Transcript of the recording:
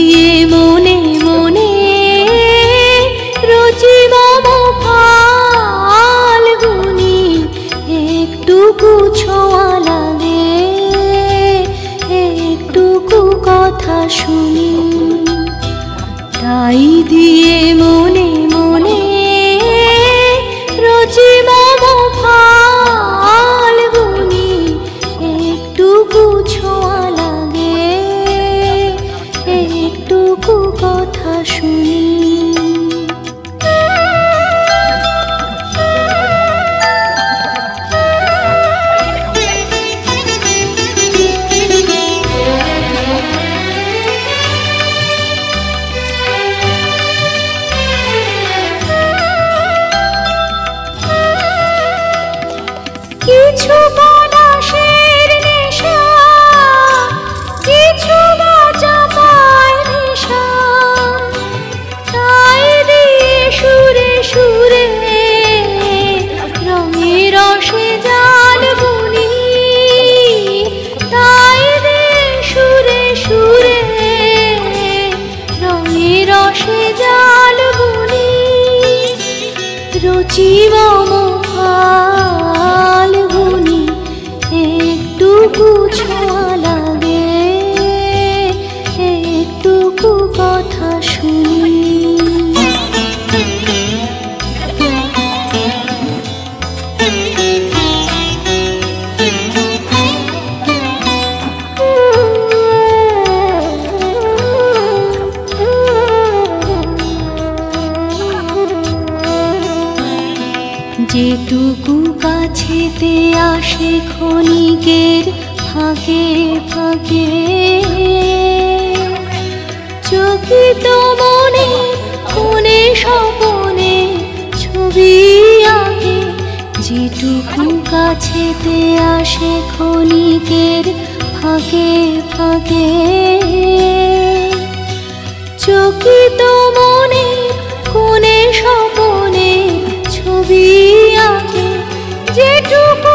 দিয়ে মনে মনে রচি মম ফাল্গুনি, একটুকু ছোঁয়া লাগে, একটুকু কথা শুনি। তাই দিয়ে মনে মনে রচি মম ফাল্গুনি, একটুকু ছোঁয়া লাগে, একটুকু কথা শুনি। কিছু পলাশের নেশা, কিছু বাজা পায় নেশা, তাই দিয়ে সুরে সুরে রঙে রসে জাল বুনি। তাই দিয়ে সুরে সুরে রঙে রসে জাল বুনি। রচি মম ফাল্গুনি, একটুকু ছোঁয়া লাগে, একটুকু কথা শুনি। যেটুকু কাছেতে আসে ক্ষণিকের ফাঁকে ফাঁকে, চকিত মনে কোণে স্বপনে ছবি আঁকে। যেটুকু কাছেতে আসে ক্ষণিকের ফাঁকে ফাঁকে, চকিত মনে কোণে স্বপনে ছবি আঁকে। যেটুকু